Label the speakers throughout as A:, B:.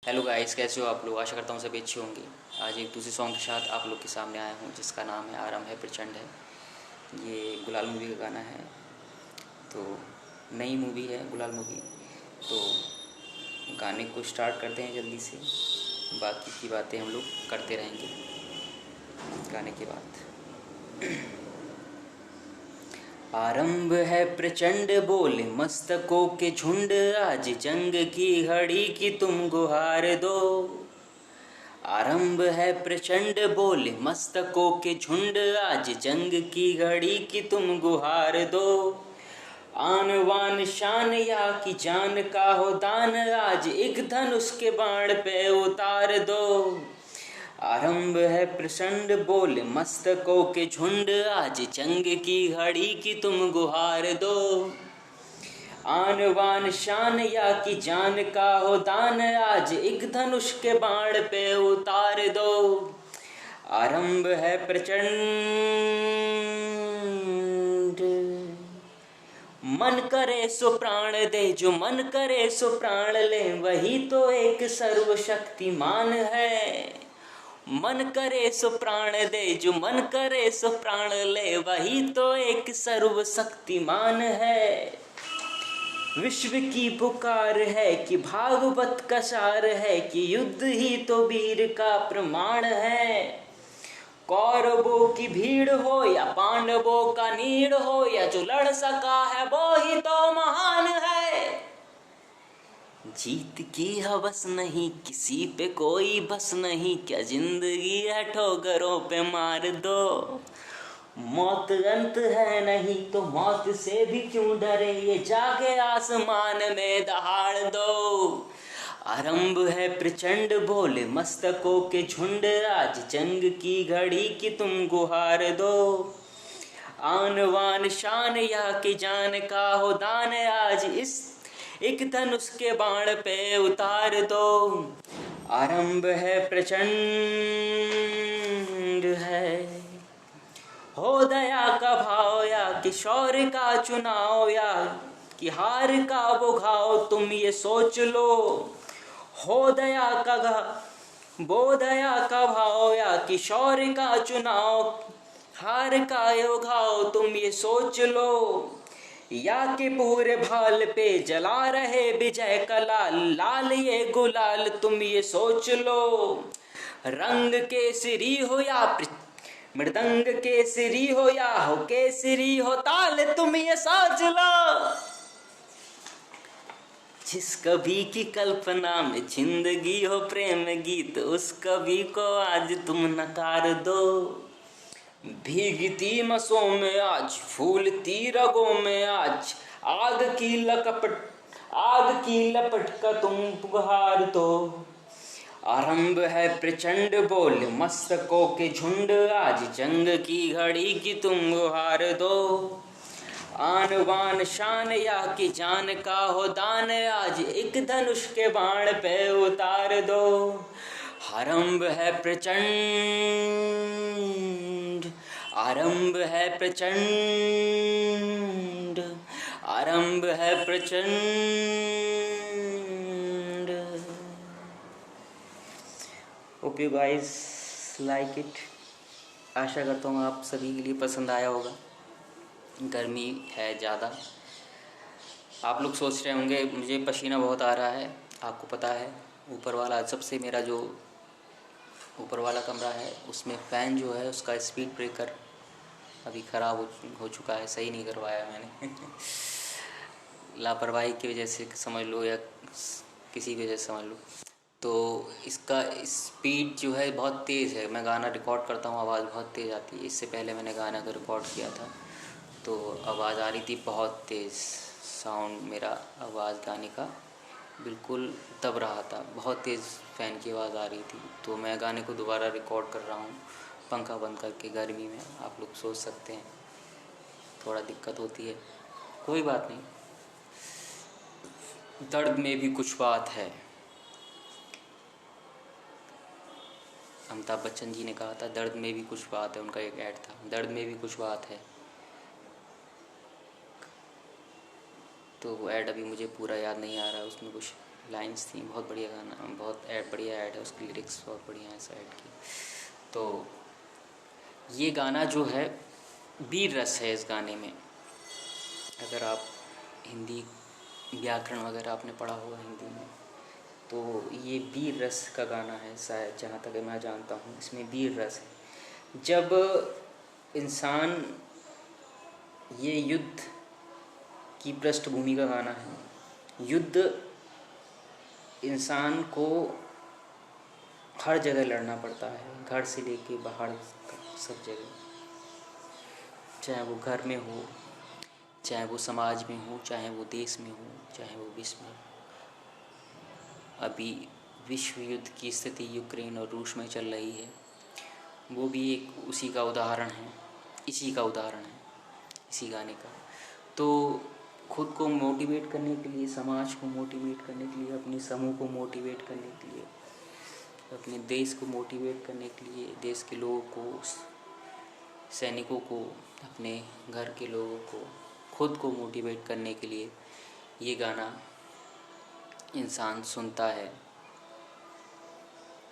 A: Hello guys, कैसे हो आप लोग। आशा करता हूँ सभी अच्छे होंगे। आज एक दूसरे सॉन्ग के साथ आप लोग के सामने आया हूँ जिसका नाम है आराम है प्रचंड है। ये गुलाल मूवी का गाना है। तो नई मूवी है गुलाल मूवी। तो गाने को स्टार्ट करते हैं जल्दी से, बाकी की बातें हम लोग करते रहेंगे गाने के बाद। आरंभ है प्रचंड बोले मस्तकों के झुंड, आज जंग की घड़ी की तुम गुहार दो। आरंभ है प्रचंड बोले मस्तकों के झुंड, आज जंग की घड़ी की तुम गुहार दो। आन वान शान या की जान का हो दान, आज एक धनुष के बाण पे उतार दो। आरंभ है प्रचंड बोले मस्तकों के झुंड, आज जंग की घड़ी की तुम गुहार दो। आन वान शान या की जान का हो दान, आज एक धनुष के बाण पे उतार दो। आरंभ है प्रचंड, मन करे सो प्राण दे, जो मन करे सो प्राण ले, वही तो एक सर्वशक्तिमान है। मन करे सो प्राण दे, जो मन करे सो प्राण ले, वही तो एक सर्वशक्तिमान है। विश्व की पुकार है कि भागवत का सार है, कि युद्ध ही तो वीर का प्रमाण है। कौरवों की भीड़ हो या पांडवों का नीड़ हो, या जो लड़ सका है वो ही तो महान है। जीत की हवस नहीं किसी पे कोई बस नहीं, क्या जिंदगी है ठोकरों पे मार दो। मौत अंत है नहीं तो मौत से भी क्यों डरे, ये जाके आसमान में दहाड़ दो। आरंभ है प्रचंड बोले मस्तकों के झुंड, आज जंग की घड़ी की तुम गुहार दो। आन वान शान या की जान का हो दान, आज इस एक धनुष के बाण पे उतार दो। आरंभ है प्रचंड है, हो दया का भाव या कि शौर्य का चुनाव, या कि हार का वो घाव तुम ये सोच लो। हो दया का वो दया का भाव, या कि शौर्य का चुनाव, हार का यो घाव तुम ये सोच लो। या कि पूरे भाल पे जला रहे विजय का लाल, लाल ये गुलाल तुम ये सोच लो। रंग केसरी हो या मृदंग केसरी हो, या हो केसरी हो ताल तुम ये सोच लो। जिस कवि की कल्पना में जिंदगी हो प्रेम गीत, उस कवि को आज तुम नकार दो। भीगती मसों में आज फूलती रगों में आज, आग की लपट का तुम पुकार दो। आरंभ है प्रचंड बोल मस्तकों के झुंड, आज जंग की घड़ी की तुम गुहार दो। आन वान शान या की जान का हो दान, आज एक धनुष के बाण पे उतार दो। आरंभ है प्रचंड, आरंभ है प्रचंड, आरंभ है प्रचंड। Hope you guys like it. आशा करता हूँ आप सभी के लिए पसंद आया होगा। गर्मी है ज़्यादा, आप लोग सोच रहे होंगे मुझे पसीना बहुत आ रहा है। आपको पता है ऊपर वाला सबसे मेरा जो ऊपर वाला कमरा है उसमें फ़ैन जो है उसका स्पीड ब्रेकर अभी ख़राब हो चुका है, सही नहीं करवाया मैंने लापरवाही की वजह से समझ लो या किसी वजह से समझ लो। तो इसका स्पीड जो है बहुत तेज़ है। मैं गाना रिकॉर्ड करता हूँ, आवाज़ बहुत तेज़ आती है। इससे पहले मैंने गाना का रिकॉर्ड किया था तो आवाज़ आ रही थी बहुत तेज़, साउंड मेरा आवाज़ गाने का बिल्कुल दब रहा था, बहुत तेज़ फ़ैन की आवाज़ आ रही थी। तो मैं गाने को दोबारा रिकॉर्ड कर रहा हूँ पंखा बंद करके गर्मी में। आप लोग सोच सकते हैं थोड़ा दिक्कत होती है, कोई बात नहीं। दर्द में भी कुछ बात है, अमिताभ बच्चन जी ने कहा था दर्द में भी कुछ बात है, उनका एक ऐड था, दर्द में भी कुछ बात है। तो वो ऐड अभी मुझे पूरा याद नहीं आ रहा है, उसमें कुछ लाइन्स थी, बहुत बढ़िया गाना, बहुत बढ़िया ऐड है, उसकी लिरिक्स बहुत बढ़िया है इस ऐड की। तो ये गाना जो है वीर रस है इस गाने में। अगर आप हिंदी व्याकरण वगैरह आपने पढ़ा होगा हिंदी में, तो ये वीर रस का गाना है शायद, जहाँ तक मैं जानता हूँ इसमें वीर रस है। जब इंसान, ये युद्ध की पृष्ठभूमि का गाना है। युद्ध इंसान को हर जगह लड़ना पड़ता है, घर से लेके बाहर तक सब जगह, चाहे वो घर में हो, चाहे वो समाज में हो, चाहे वो देश में हो, चाहे वो विश्व में। अभी विश्व युद्ध की स्थिति यूक्रेन और रूस में चल रही है, वो भी एक उसी का उदाहरण है, इसी का उदाहरण है, इसी गाने का। तो खुद को मोटिवेट करने के लिए, समाज को मोटिवेट करने के लिए, अपने समूह को मोटिवेट करने के लिए, अपने देश को मोटिवेट करने के लिए, देश के लोगों को, सैनिकों को, अपने घर के लोगों को, खुद को मोटिवेट करने के लिए ये गाना इंसान सुनता है।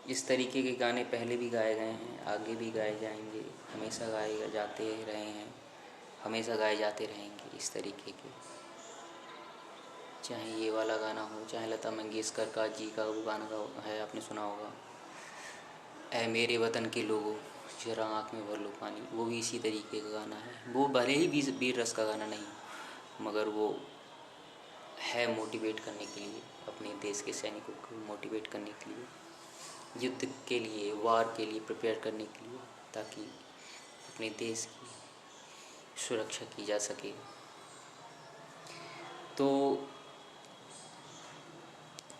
A: इस तरीके के गाने पहले भी गाए गए हैं, आगे भी गाए जाएंगे, हमेशा गाए जाते रहे हैं, हमेशा गाए जाते रहेंगे इस तरीके के। चाहे ये वाला गाना हो, चाहे लता मंगेशकर का जी का वो गाना है, आपने सुना होगा, ऐ मेरे वतन के लोगों जरा आँख में भर लो पानी, वो भी इसी तरीके का गाना है। वो भले ही वीर रस का गाना नहीं, मगर वो है मोटिवेट करने के लिए, अपने देश के सैनिकों को मोटिवेट करने के लिए, युद्ध के लिए, वार के लिए प्रिपेयर करने के लिए, ताकि अपने देश की सुरक्षा की जा सके। तो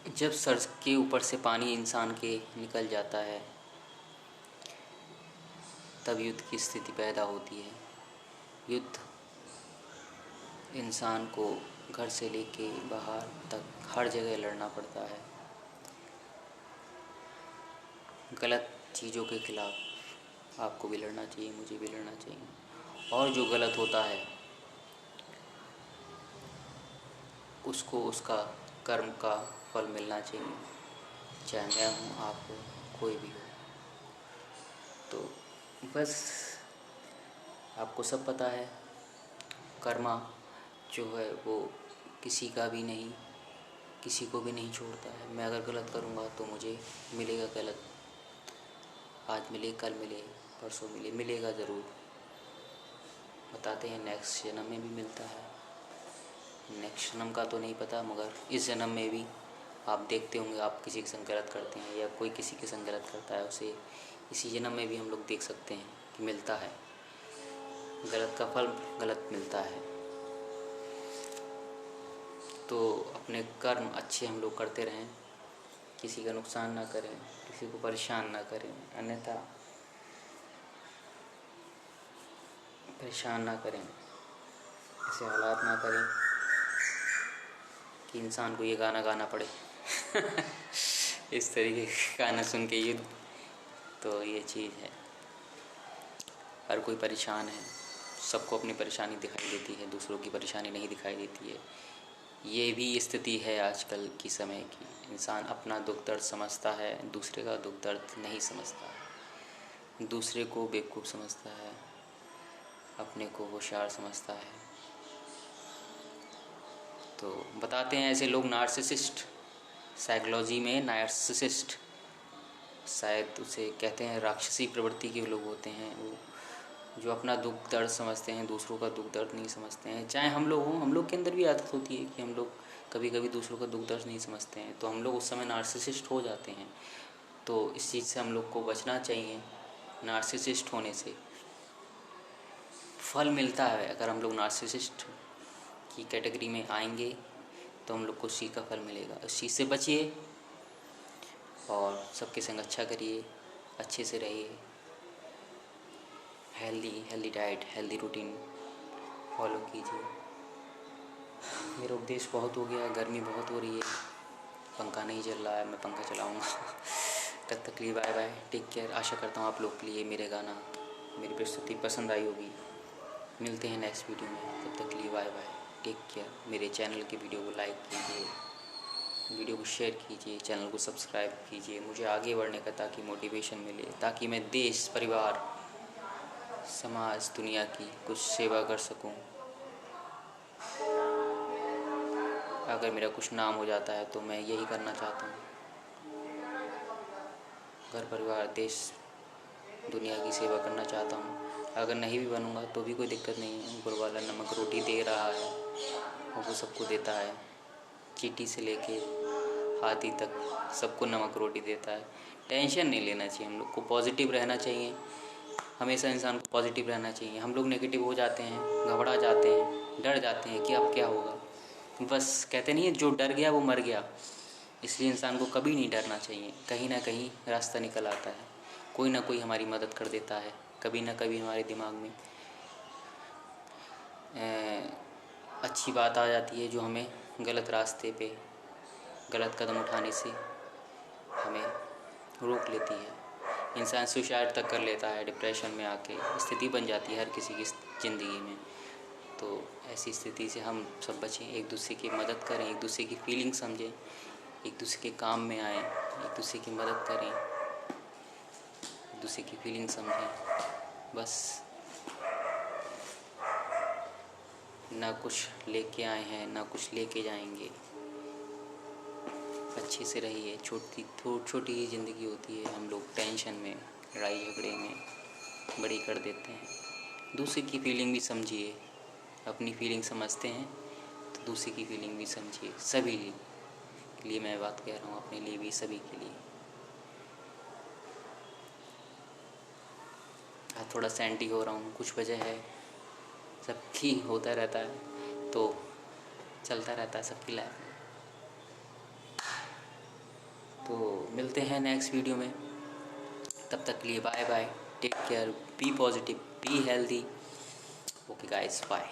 A: जब सर के ऊपर से पानी इंसान के निकल जाता है, तब युद्ध की स्थिति पैदा होती है। युद्ध इंसान को घर से लेके बाहर तक हर जगह लड़ना पड़ता है, गलत चीज़ों के खिलाफ आपको भी लड़ना चाहिए, मुझे भी लड़ना चाहिए। और जो गलत होता है उसको उसका कर्म का फल मिलना चाहिए, चाहे मैं हूँ, आप हो, कोई भी हो। तो बस आपको सब पता है, कर्मा जो है वो किसी का भी नहीं, किसी को भी नहीं छोड़ता है। मैं अगर गलत करूँगा तो मुझे मिलेगा गलत, आज मिले, कल मिले, परसों मिले, मिलेगा ज़रूर। बताते हैं नेक्स्ट जन्म में भी मिलता है, नेक्स्ट जन्म का तो नहीं पता, मगर इस जन्म में भी आप देखते होंगे, आप किसी के संग गलत करते हैं या कोई किसी के संग गलत करता है, उसे इसी जन्म में भी हम लोग देख सकते हैं कि मिलता है, गलत का फल गलत मिलता है। तो अपने कर्म अच्छे हम लोग करते रहें, किसी का नुकसान ना करें, किसी को परेशान ना करें, अन्यथा परेशान ना करें, ऐसे हालात ना करें कि इंसान को ये गाना गाना पड़े इस तरीके का गाना सुन के युद्ध। तो ये चीज़ है, हर कोई परेशान है, सबको अपनी परेशानी दिखाई देती है, दूसरों की परेशानी नहीं दिखाई देती है। ये भी स्थिति है आजकल की समय की, इंसान अपना दुख दर्द समझता है, दूसरे का दुख दर्द नहीं समझता है, दूसरे को बेवकूफ़ समझता है, अपने को होशियार समझता है। तो बताते हैं ऐसे लोग नार्सिसिस्ट, साइकोलॉजी में नार्सिसिस्ट शायद उसे कहते हैं, राक्षसी प्रवृत्ति के लोग होते हैं वो, जो अपना दुख दर्द समझते हैं, दूसरों का दुख दर्द नहीं समझते हैं। चाहे हम लोग हों, हम लोग के अंदर भी आदत होती है कि हम लोग कभी कभी दूसरों का दुख दर्द नहीं समझते हैं, तो हम लोग उस समय नार्सिसिस्ट हो जाते हैं। तो इस चीज़ से हम लोग को बचना चाहिए, नार्सिसिस्ट होने से। फल मिलता है, अगर हम लोग नार्सिसिस्ट की कैटेगरी में आएंगे तो हम लोग को उसी का फल मिलेगा। इस चीज़ से बचिए और सबके संग अच्छा करिए, अच्छे से रहिए, healthy diet, healthy routine follow कीजिए। मेरा उपदेश बहुत हो गया, गर्मी बहुत हो रही है, पंखा नहीं चल रहा है, मैं पंखा चलाऊँगा तब तक के लिए बाय बाय, टेक केयर। आशा करता हूँ आप लोग के लिए मेरे गाना, मेरी प्रस्तुति पसंद आई होगी। मिलते हैं नेक्स्ट वीडियो में, तब तक के लिए बाय बाय, टेक केयर। मेरे चैनल के वीडियो को लाइक कीजिए। वीडियो को शेयर कीजिए, चैनल को सब्सक्राइब कीजिए मुझे आगे बढ़ने का, ताकि मोटिवेशन मिले, ताकि मैं देश, परिवार, समाज, दुनिया की कुछ सेवा कर सकूं। अगर मेरा कुछ नाम हो जाता है तो मैं यही करना चाहता हूँ। घर परिवार, देश, दुनिया की सेवा करना चाहता हूँ। अगर नहीं भी बनूँगा तो भी कोई दिक्कत नहीं है। ऊपर वाला नमक रोटी दे रहा है और वो सबको देता है। चींटी से लेके हाथी तक सबको नमक रोटी देता है। टेंशन नहीं लेना चाहिए, हम लोग को पॉजिटिव रहना चाहिए। हमेशा इंसान को पॉजिटिव रहना चाहिए। हम लोग नेगेटिव हो जाते हैं, घबरा जाते हैं, डर जाते हैं कि अब क्या होगा। बस कहते नहीं है, जो डर गया वो मर गया। इसलिए इंसान को कभी नहीं डरना चाहिए। कहीं ना कहीं रास्ता निकल आता है, कोई ना कोई हमारी मदद कर देता है। कभी ना कभी हमारे दिमाग में अच्छी बात आ जाती है जो हमें गलत रास्ते पे गलत कदम उठाने से हमें रोक लेती है। इंसान सुसाइड तक कर लेता है, डिप्रेशन में आके स्थिति बन जाती है हर किसी की ज़िंदगी में। तो ऐसी स्थिति से हम सब बचें, एक दूसरे की मदद करें, एक दूसरे की फीलिंग समझें, एक दूसरे के काम में आएँ, एक दूसरे की मदद करें, एक दूसरे की फीलिंग समझें। बस ना कुछ लेके आए हैं, ना कुछ लेके जाएंगे। अच्छे से रहिए। छोटी ही ज़िंदगी होती है। हम लोग टेंशन में, लड़ाई झगड़े में बड़ी कर देते हैं। दूसरे की फीलिंग भी समझिए। अपनी फीलिंग समझते हैं तो दूसरे की फीलिंग भी समझिए। सभी के लिए मैं बात कह रहा हूँ, अपने लिए भी, सभी के लिए। आज थोड़ा सैंटी हो रहा हूँ, कुछ वजह है, सबकी होता रहता है, तो चलता रहता है सबकी लाइफ में। तो मिलते हैं नेक्स्ट वीडियो में। तब तक के लिए bye bye, take care, be positive, be healthy. Okay guys, bye.